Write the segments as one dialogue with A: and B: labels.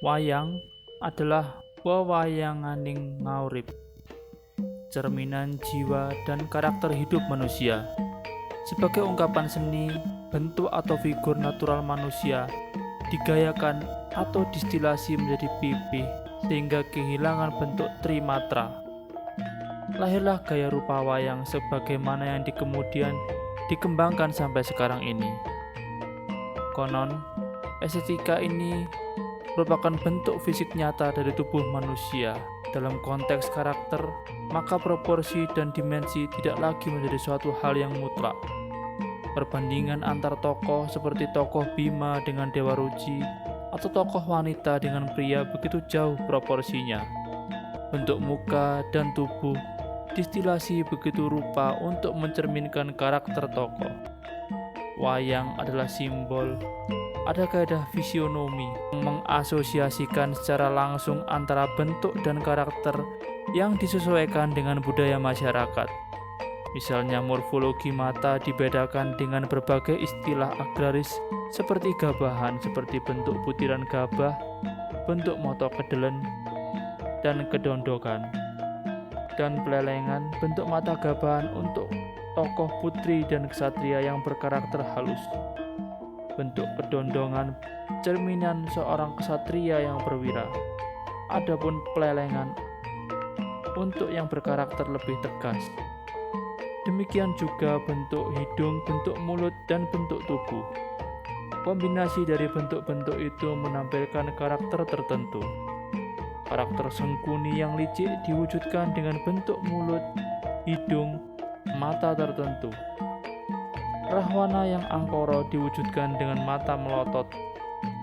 A: Wayang adalah wewayanganing ngaurip, cerminan jiwa dan karakter hidup manusia. Sebagai ungkapan seni, bentuk atau figur natural manusia digayakan atau distilasi menjadi pipih sehingga kehilangan bentuk trimatra. Lahirlah gaya rupa wayang sebagaimana yang kemudian dikembangkan sampai sekarang ini. Konon, estetika ini merupakan bentuk fisik nyata dari tubuh manusia. Dalam konteks karakter, maka proporsi dan dimensi tidak lagi menjadi suatu hal yang mutlak. Perbandingan antar tokoh seperti tokoh Bima dengan Dewa Ruci atau tokoh wanita dengan pria begitu jauh proporsinya. Bentuk muka dan tubuh distilasi begitu rupa untuk mencerminkan karakter tokoh. Wayang adalah simbol. Ada kaidah fisionomi yang mengasosiasikan secara langsung antara bentuk dan karakter yang disesuaikan dengan budaya masyarakat. Misalnya morfologi mata dibedakan dengan berbagai istilah agraris seperti gabahan seperti bentuk butiran gabah, bentuk moto kedelen, dan kedondokan. Dan pelelengan bentuk mata gabahan untuk tokoh putri dan ksatria yang berkarakter halus. Bentuk kedondongan cerminan seorang ksatria yang berwira. Adapun pelelengan untuk yang berkarakter lebih tegas. Demikian juga bentuk hidung, bentuk mulut, dan bentuk tubuh. Kombinasi dari bentuk-bentuk itu menampilkan karakter tertentu. Karakter sengkuni yang licik diwujudkan dengan bentuk mulut, hidung, mata tertentu. Rahwana yang angkoro diwujudkan dengan mata melotot,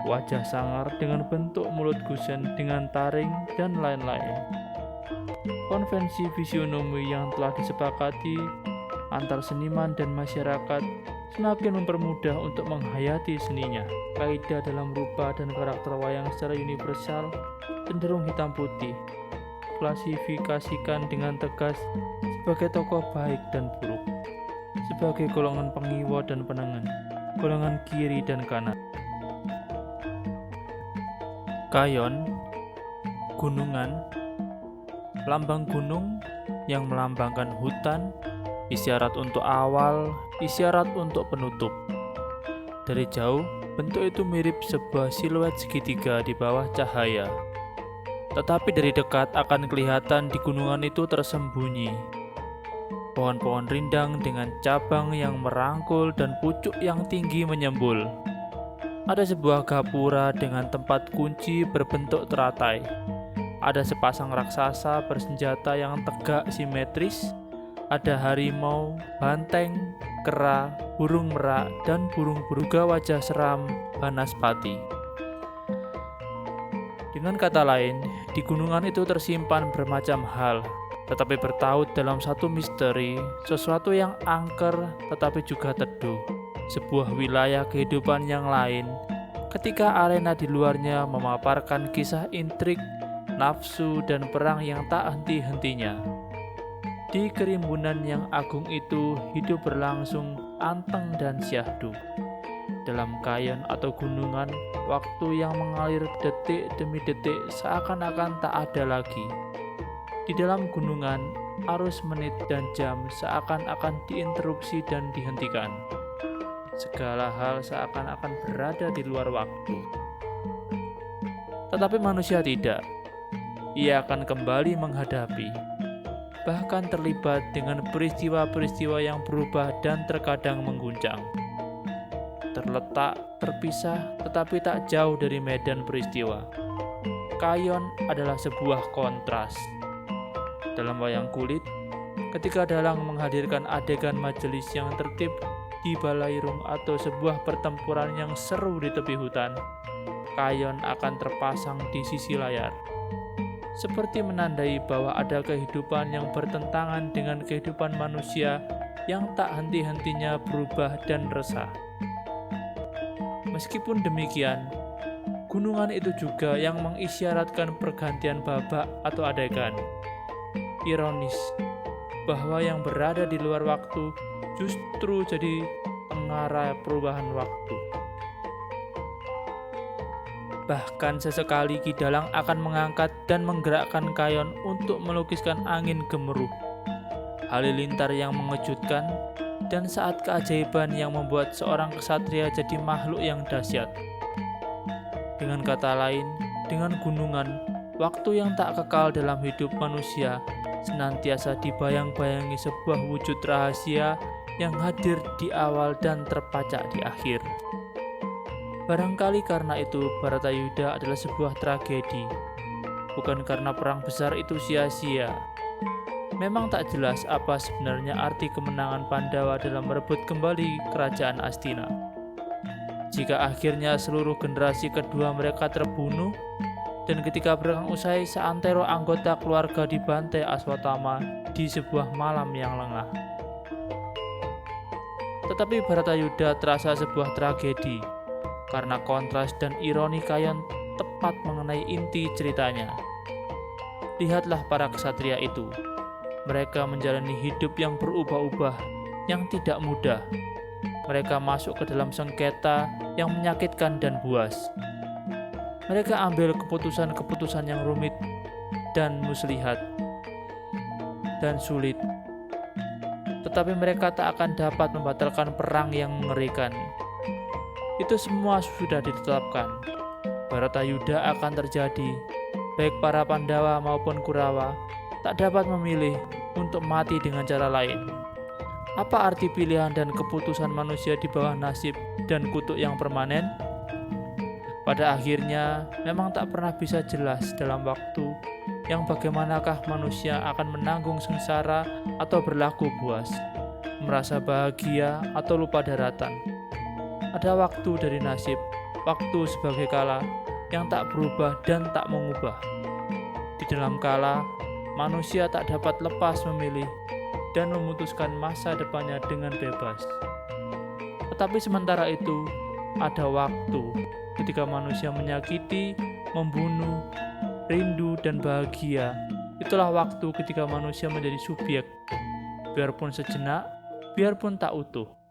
A: wajah sangar dengan bentuk mulut gusen dengan taring, dan lain-lain. Konvensi fisionomi yang telah disepakati antar seniman dan masyarakat semakin mempermudah untuk menghayati seninya. Kaidah dalam rupa dan karakter wayang secara universal cenderung hitam putih, klasifikasikan dengan tegas sebagai tokoh baik dan buruk, sebagai golongan pengiwa dan penengen, golongan kiri dan kanan. Kayon, gunungan, lambang gunung yang melambangkan hutan, isyarat untuk awal, isyarat untuk penutup. Dari jauh, bentuk itu mirip sebuah siluet segitiga di bawah cahaya. Tetapi dari dekat akan kelihatan di gunungan itu tersembunyi pohon-pohon rindang dengan cabang yang merangkul dan pucuk yang tinggi menyembul. Ada sebuah gapura dengan tempat kunci berbentuk teratai. Ada sepasang raksasa bersenjata yang tegak simetris. Ada harimau, banteng, kera, burung merak, dan burung beruga wajah seram banaspati. Dengan kata lain, di gunungan itu tersimpan bermacam hal, tetapi bertaut dalam satu misteri, sesuatu yang angker tetapi juga teduh, sebuah wilayah kehidupan yang lain, ketika arena di luarnya memaparkan kisah intrik, nafsu, dan perang yang tak henti-hentinya. Di kerimbunan yang agung itu hidup berlangsung anteng dan syahdu. Dalam kayon atau gunungan, waktu yang mengalir detik demi detik seakan-akan tak ada lagi. Di dalam gunungan, arus menit dan jam seakan-akan diinterupsi dan dihentikan. Segala hal seakan-akan berada di luar waktu. Tetapi manusia tidak. Ia akan kembali menghadapi, bahkan terlibat dengan peristiwa-peristiwa yang berubah dan terkadang mengguncang. Terletak, terpisah, tetapi tak jauh dari medan peristiwa. Kayon adalah sebuah kontras. Dalam wayang kulit, ketika dalang menghadirkan adegan majelis yang tertib di balairung atau sebuah pertempuran yang seru di tepi hutan, kayon akan terpasang di sisi layar, seperti menandai bahwa ada kehidupan yang bertentangan dengan kehidupan manusia yang tak henti-hentinya berubah dan resah. Meskipun demikian, gunungan itu juga yang mengisyaratkan pergantian babak atau adegan. Ironis bahwa yang berada di luar waktu justru jadi pengarah perubahan waktu. Bahkan sesekali Ki Dalang akan mengangkat dan menggerakkan kayon untuk melukiskan angin gemuruh, halilintar yang mengejutkan, dan saat keajaiban yang membuat seorang kesatria jadi makhluk yang dahsyat. Dengan kata lain, dengan gunungan, waktu yang tak kekal dalam hidup manusia senantiasa dibayang-bayangi sebuah wujud rahasia yang hadir di awal dan terpacak di akhir. Barangkali karena itu Bharatayuddha adalah sebuah tragedi, bukan karena perang besar itu sia-sia. Memang tak jelas apa sebenarnya arti kemenangan Pandawa dalam merebut kembali kerajaan Astina. Jika akhirnya seluruh generasi kedua mereka terbunuh, dan ketika perang usai seantero anggota keluarga dibantai Aswatthama di sebuah malam yang lengah. Tetapi Bharatayuddha terasa sebuah tragedi, karena kontras dan ironi kayon tepat mengenai inti ceritanya. Lihatlah para kesatria itu. Mereka menjalani hidup yang berubah-ubah, yang tidak mudah. Mereka masuk ke dalam sengketa yang menyakitkan dan buas. Mereka ambil keputusan-keputusan yang rumit dan muslihat dan sulit. Tetapi mereka tak akan dapat membatalkan perang yang mengerikan. Itu semua sudah ditetapkan. Bharatayuddha akan terjadi. Baik para Pandawa maupun Kurawa tak dapat memilih untuk mati dengan cara lain. Apa arti pilihan dan keputusan manusia di bawah nasib dan kutuk yang permanen? Pada akhirnya, memang tak pernah bisa jelas dalam waktu yang bagaimanakah manusia akan menanggung sengsara atau berlaku puas, merasa bahagia atau lupa daratan. Ada waktu dari nasib, waktu sebagai kala yang tak berubah dan tak mengubah. Di dalam kala, manusia tak dapat lepas memilih dan memutuskan masa depannya dengan bebas. Tetapi sementara itu, ada waktu ketika manusia menyakiti, membunuh, rindu, dan bahagia. Itulah waktu ketika manusia menjadi subjek, biarpun sejenak, biarpun tak utuh.